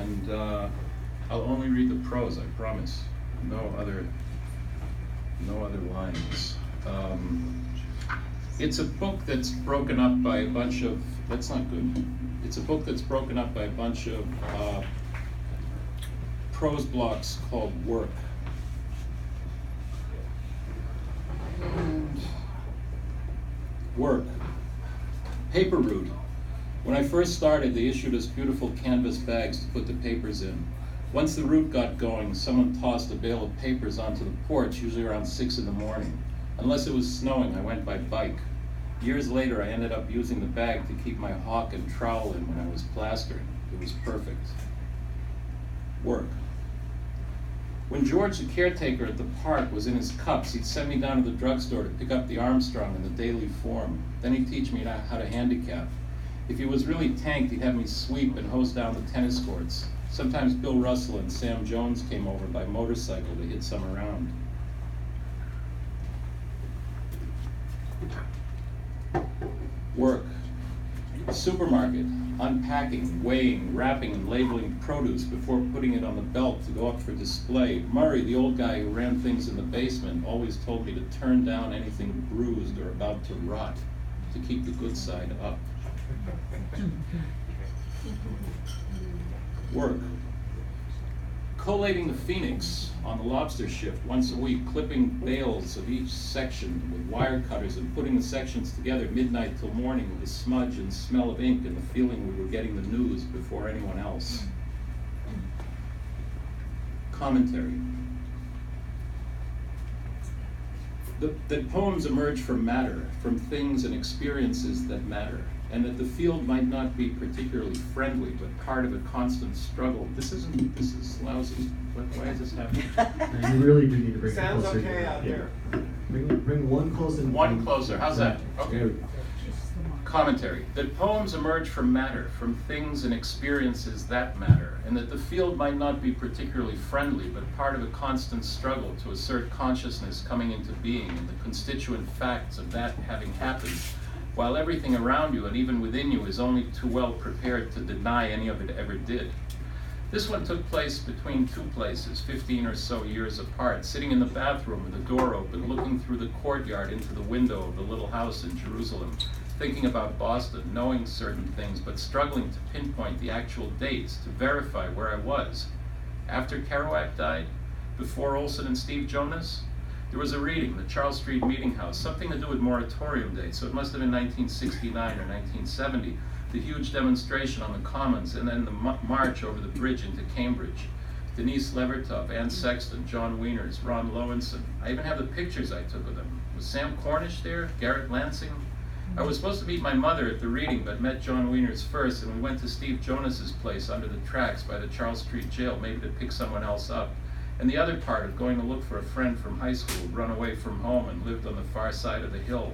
and I'll only read the prose, I promise. No other lines. It's a book that's broken up by a bunch of, that's not good. It's a book that's broken up by a bunch of prose blocks called Work. Work. Paper route. When I first started, they issued us beautiful canvas bags to put the papers in. Once the route got going, someone tossed a bale of papers onto the porch, usually around 6 in the morning. Unless it was snowing, I went by bike. Years later, I ended up using the bag to keep my hawk and trowel in when I was plastering. It was perfect. Work. When George, the caretaker at the park, was in his cups, he'd send me down to the drugstore to pick up the Armstrong in the daily form. Then he'd teach me how to handicap. If he was really tanked, he'd have me sweep and hose down the tennis courts. Sometimes Bill Russell and Sam Jones came over by motorcycle to hit some around. Work. Supermarket. Unpacking, weighing, wrapping, and labeling produce before putting it on the belt to go up for display. Murray, the old guy who ran things in the basement, always told me to turn down anything bruised or about to rot to keep the good side up. Work. Collating the Phoenix on the lobster shift once a week, clipping bales of each section with wire cutters and putting the sections together midnight till morning with the smudge and smell of ink and the feeling we were getting the news before anyone else. Commentary. That poems emerge from matter, from things and experiences that matter, and that the field might not be particularly friendly, but part of a constant struggle. This is lousy. Why is this happening? You really do need to bring it Sounds closer. okay out here. Bring one closer. One closer. How's that? Okay. There we go. Commentary. That poems emerge from matter, from things and experiences that matter, and that the field might not be particularly friendly, but part of a constant struggle to assert consciousness coming into being and the constituent facts of that having happened, while everything around you and even within you is only too well prepared to deny any of it ever did. This one took place between two places, 15 or so years apart, sitting in the bathroom with the door open, looking through the courtyard into the window of the little house in Jerusalem, thinking about Boston, knowing certain things, but struggling to pinpoint the actual dates, to verify where I was. After Kerouac died? Before Olson and Steve Jonas? There was a reading, the Charles Street Meeting House, something to do with moratorium dates, so it must have been 1969 or 1970, the huge demonstration on the Commons, and then the march over the bridge into Cambridge. Denise Levertov, Ann Sexton, John Wieners, Ron Lowenson. I even have the pictures I took of them. Was Sam Cornish there? Garrett Lansing? I was supposed to meet my mother at the reading, but met John Wieners first, and we went to Steve Jonas's place under the tracks by the Charles Street Jail, maybe to pick someone else up. And the other part of going to look for a friend from high school who'd run away from home and lived on the far side of the hill.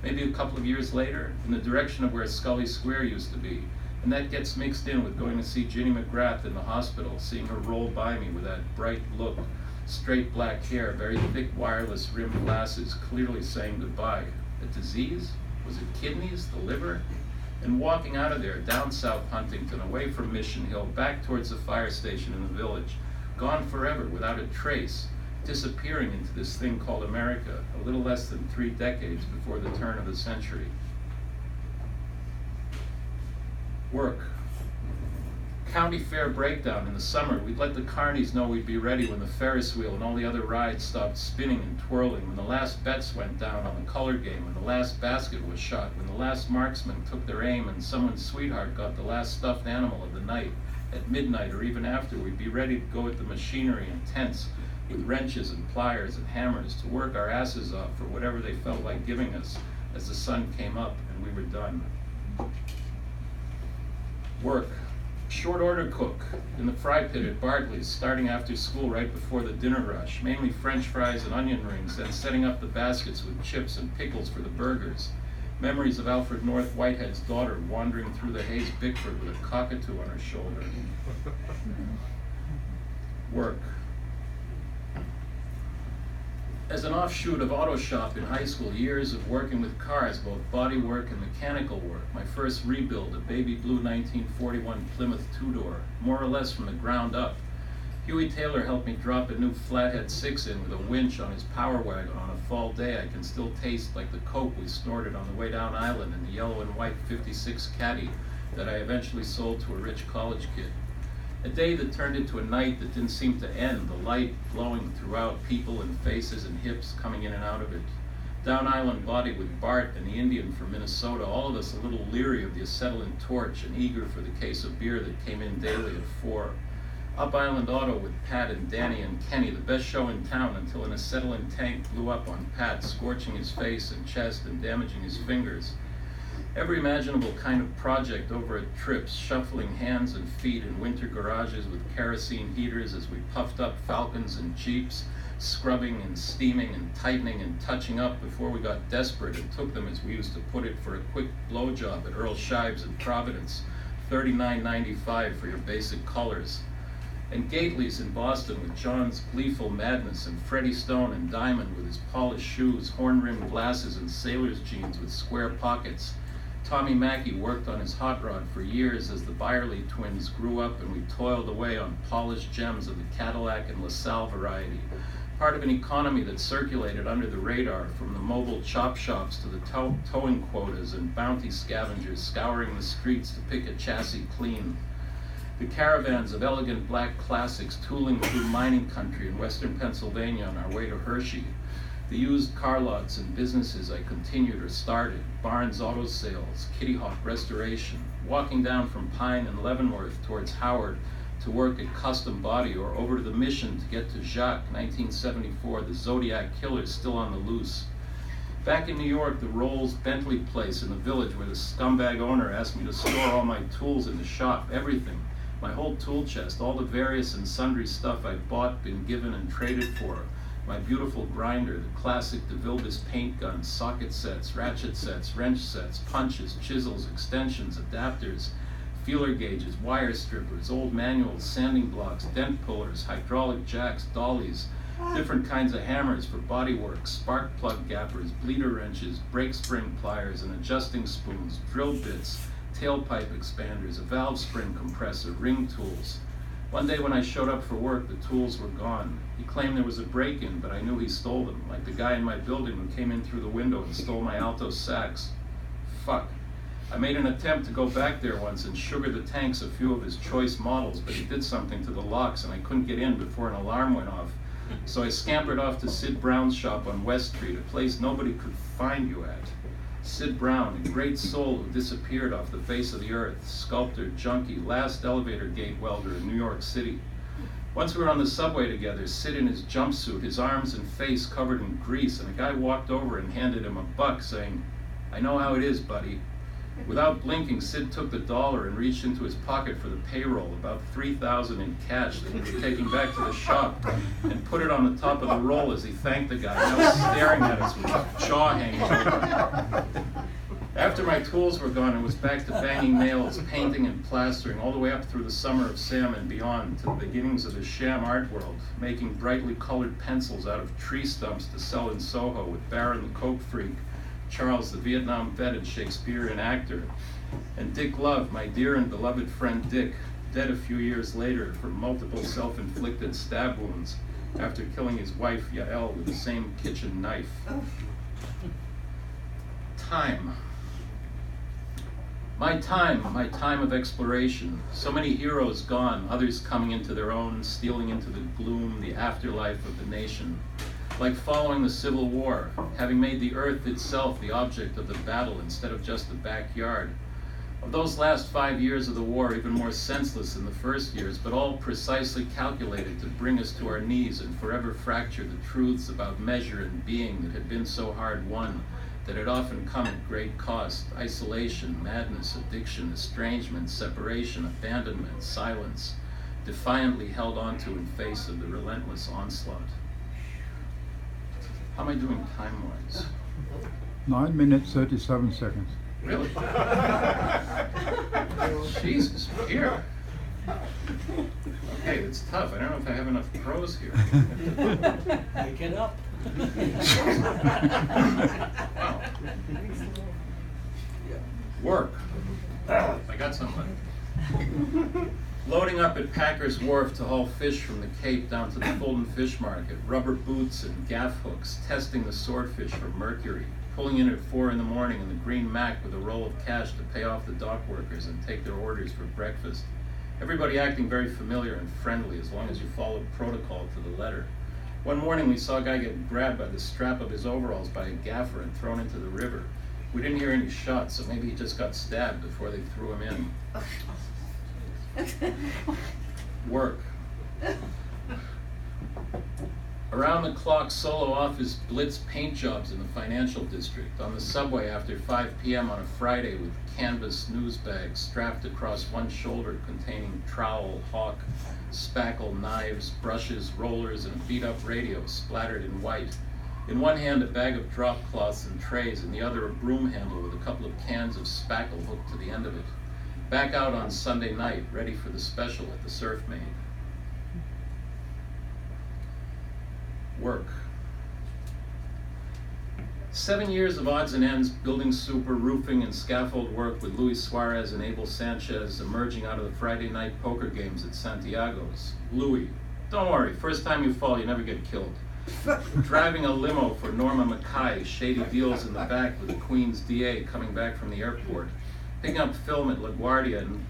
Maybe a couple of years later, in the direction of where Scully Square used to be. And that gets mixed in with going to see Ginny McGrath in the hospital, seeing her roll by me with that bright look, straight black hair, very thick wireless rimmed glasses, clearly saying goodbye. A disease? Was it kidneys, the liver? And walking out of there, down South Huntington, away from Mission Hill, back towards the fire station in the village, gone forever without a trace, disappearing into this thing called America, a little less than 3 decades before the turn of the century. Work. County Fair breakdown in the summer. We'd let the carnies know we'd be ready when the Ferris wheel and all the other rides stopped spinning and twirling, when the last bets went down on the color game, when the last basket was shot, when the last marksman took their aim and someone's sweetheart got the last stuffed animal of the night. At midnight or even after, we'd be ready to go at the machinery and tents with wrenches and pliers and hammers to work our asses off for whatever they felt like giving us as the sun came up and we were done. Work. Short order cook in the fry pit at Bartley's, starting after school right before the dinner rush, mainly French fries and onion rings, then setting up the baskets with chips and pickles for the burgers. Memories of Alfred North Whitehead's daughter wandering through the Hayes Bickford with a cockatoo on her shoulder. Work. As an an offshoot of auto shop in high school, years of working with cars, both body work and mechanical work. My first rebuild, a baby blue 1941 Plymouth two-door, more or less from the ground up. Huey Taylor helped me drop a new flathead 6-in with a winch on his power wagon on a fall day. I can still taste like the coke we snorted on the way down island in the yellow and white 56 Caddy that I eventually sold to a rich college kid. A day that turned into a night that didn't seem to end, the light glowing throughout, people and faces and hips coming in and out of it. Down Island body with Bart and the Indian from Minnesota, all of us a little leery of the acetylene torch and eager for the case of beer that came in daily at 4. Up Island Auto with Pat and Danny and Kenny, the best show in town until an acetylene tank blew up on Pat, scorching his face and chest and damaging his fingers. Every imaginable kind of project over at Trips, shuffling hands and feet in winter garages with kerosene heaters as we puffed up Falcons and Jeeps, scrubbing and steaming and tightening and touching up before we got desperate and took them, as we used to put it, for a quick blowjob at Earl Shives in Providence, $39.95 for your basic colors. And Gately's in Boston with John's gleeful madness, and Freddie Stone and Diamond with his polished shoes, horn-rimmed glasses, and sailor's jeans with square pockets. Tommy Mackey worked on his hot rod for years as the Byerly twins grew up, and we toiled away on polished gems of the Cadillac and LaSalle variety. Part of an economy that circulated under the radar, from the mobile chop shops to the towing quotas and bounty scavengers scouring the streets to pick a chassis clean. The caravans of elegant black classics tooling through mining country in western Pennsylvania on our way to Hershey. The used car lots and businesses I continued or started, Barnes Auto Sales, Kitty Hawk Restoration, walking down from Pine and Leavenworth towards Howard to work at Custom Body, or over to the Mission to get to Jacques, 1974, the Zodiac Killer still on the loose. Back in New York, the Rolls Bentley place in the Village, where the scumbag owner asked me to store all my tools in the shop, everything. My whole tool chest, all the various and sundry stuff I'd bought, been given and traded for. My beautiful grinder, the classic DeVilbiss paint gun, socket sets, ratchet sets, wrench sets, punches, chisels, extensions, adapters, feeler gauges, wire strippers, old manuals, sanding blocks, dent pullers, hydraulic jacks, dollies, different kinds of hammers for body work, spark plug gappers, bleeder wrenches, brake spring pliers and adjusting spoons, drill bits, tailpipe expanders, a valve spring compressor, ring tools. One day when I showed up for work, the tools were gone. He claimed there was a break-in, but I knew he stole them, like the guy in my building who came in through the window and stole my Alto sax. Fuck. I made an attempt to go back there once and sugar the tanks a few of his choice models, but he did something to the locks and I couldn't get in before an alarm went off. So I scampered off to Sid Brown's shop on West Street, a place nobody could find you at. Sid Brown, a great soul who disappeared off the face of the earth, sculptor, junkie, last elevator gate welder in New York City. Once we were on the subway together, Sid in his jumpsuit, his arms and face covered in grease, and a guy walked over and handed him $1, saying, "I know how it is, buddy." Without blinking, Sid took the $1 and reached into his pocket for the payroll, about $3,000 in cash that he was taking back to the shop, and put it on the top of the roll as he thanked the guy, now staring at us with his jaw hanging open. After my tools were gone, it was back to banging nails, painting and plastering, all the way up through the summer of Sam and beyond, to the beginnings of the sham art world, making brightly colored pencils out of tree stumps to sell in Soho with Baron the Coke Freak, Charles the Vietnam vet and Shakespearean actor, and Dick Love, my dear and beloved friend Dick, dead a few years later from multiple self-inflicted stab wounds after killing his wife Yael with the same kitchen knife. Time. My time of exploration. So many heroes gone, others coming into their own, stealing into the gloom, the afterlife of the nation. Like following the Civil War, having made the earth itself the object of the battle instead of just the backyard. Of those last 5 years of the war, even more senseless than the first years, but all precisely calculated to bring us to our knees and forever fracture the truths about measure and being that had been so hard won, that had often come at great cost: isolation, madness, addiction, estrangement, separation, abandonment, silence, defiantly held onto in face of the relentless onslaught. How am I doing time-wise? 9 minutes, 37 seconds. Really? Jesus, here. Okay, it's tough. I don't know if I have enough pros here. Make it up. Wow. Work. I got somebody. Loading up at Packer's Wharf to haul fish from the Cape down to the Fulton Fish Market, rubber boots and gaff hooks, testing the swordfish for mercury, pulling in at 4 in the morning in the green Mac with a roll of cash to pay off the dock workers and take their orders for breakfast. Everybody acting very familiar and friendly as long as you followed protocol to the letter. One morning we saw a guy get grabbed by the strap of his overalls by a gaffer and thrown into the river. We didn't hear any shots, so maybe he just got stabbed before they threw him in. Work. Around the clock solo office blitz paint jobs in the financial district, on the subway after 5 p.m. on a Friday with canvas news bags strapped across one shoulder containing trowel, hawk, spackle, knives, brushes, rollers, and a beat-up radio splattered in white. In one hand a bag of drop cloths and trays, in the other a broom handle with a couple of cans of spackle hooked to the end of it. Back out on Sunday night, ready for the special at the Surf Maid. Work. 7 years of odds and ends, building super, roofing, and scaffold work with Luis Suarez and Abel Sanchez emerging out of the Friday night poker games at Santiago's. Louis, don't worry, first time you fall, you never get killed. Driving a limo for Norma Mackay, shady deals in the back with the Queen's DA coming back from the airport. Picking up film at LaGuardia and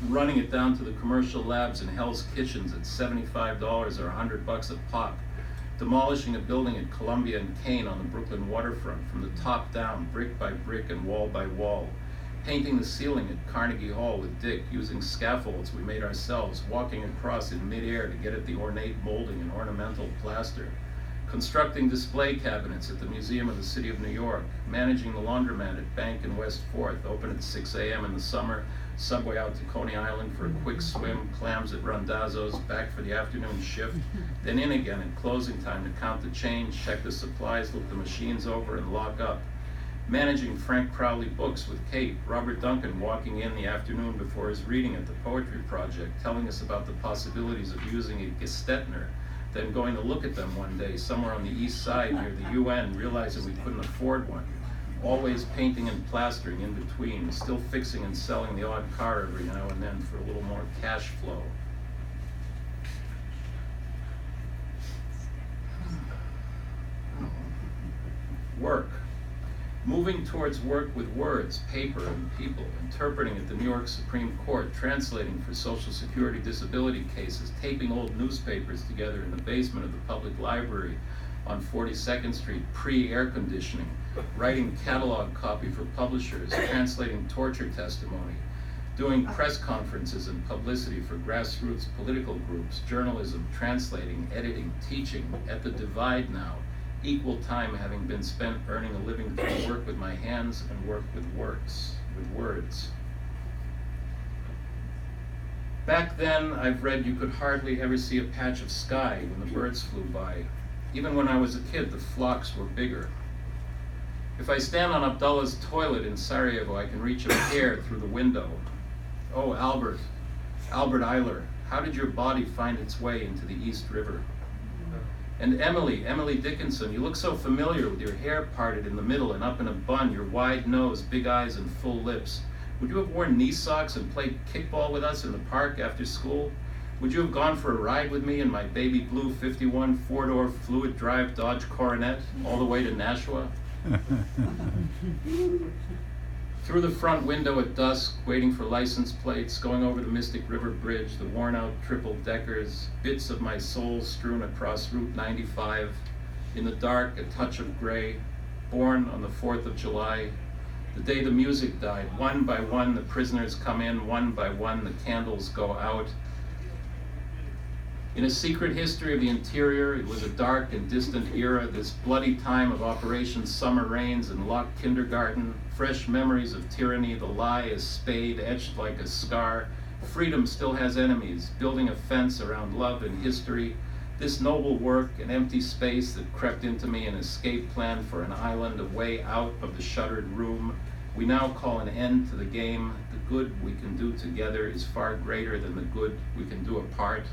running it down to the commercial labs in Hell's Kitchens at $75 or $100 a pop. Demolishing a building at Columbia and Kane on the Brooklyn waterfront from the top down, brick by brick and wall by wall. Painting the ceiling at Carnegie Hall with Dick using scaffolds we made ourselves, walking across in midair to get at the ornate molding and ornamental plaster. Constructing display cabinets at the Museum of the City of New York, managing the laundromat at Bank and West 4th, open at 6 a.m. in the summer, subway out to Coney Island for a quick swim, clams at Randazzo's, back for the afternoon shift, then in again at closing time to count the change, check the supplies, look the machines over, and lock up. Managing Frank Crowley books with Kate, Robert Duncan walking in the afternoon before his reading at the Poetry Project, telling us about the possibilities of using a Gestetner, then going to look at them one day somewhere on the east side near the UN, realizing we couldn't afford one. Always painting and plastering in between, still fixing and selling the odd car every now and then for a little more cash flow. Work. Moving towards work with words, paper, and people, interpreting at the New York Supreme Court, translating for Social Security disability cases, taping old newspapers together in the basement of the public library on 42nd Street, pre-air conditioning, writing catalog copy for publishers, translating torture testimony, doing press conferences and publicity for grassroots political groups, journalism, translating, editing, teaching, at the Divide now, equal time having been spent earning a living to work with my hands and work with words. Back then, I've read you could hardly ever see a patch of sky when the birds flew by. Even when I was a kid, the flocks were bigger. If I stand on Abdullah's toilet in Sarajevo, I can reach a hair through the window. Oh, Albert Eiler, how did your body find its way into the East River? And Emily Dickinson, you look so familiar with your hair parted in the middle and up in a bun, your wide nose, big eyes, and full lips. Would you have worn knee socks and played kickball with us in the park after school? Would you have gone for a ride with me in my baby blue 51 four-door fluid drive Dodge Coronet all the way to Nashua? Through the front window at dusk, waiting for license plates, going over the Mystic River Bridge, the worn-out triple-deckers, bits of my soul strewn across Route 95, in the dark, a touch of gray, born on the 4th of July, the day the music died. One by one, the prisoners come in, one by one, the candles go out. In a secret history of the interior, it was a dark and distant era, this bloody time of Operation Summer Rains and locked kindergarten, fresh memories of tyranny, the lie as spade, etched like a scar. Freedom still has enemies, building a fence around love and history. This noble work, an empty space that crept into me, an escape plan for an island, a way out of the shuttered room. We now call an end to the game. The good we can do together is far greater than the good we can do apart.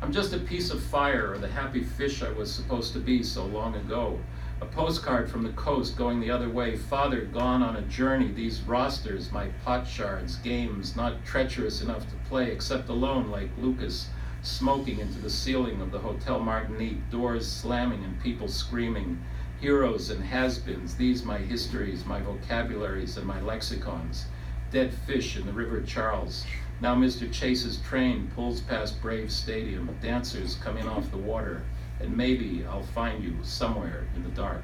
I'm just a piece of fire or the happy fish I was supposed to be so long ago. A postcard from the coast going the other way, father gone on a journey, these rosters, my pot shards, games not treacherous enough to play except alone like Lucas, smoking into the ceiling of the Hotel Martinique, doors slamming and people screaming. Heroes and has-beens, these my histories, my vocabularies and my lexicons. Dead fish in the River Charles. Now Mr. Chase's train pulls past Brave Stadium, dancers come in off the water, and maybe I'll find you somewhere in the dark.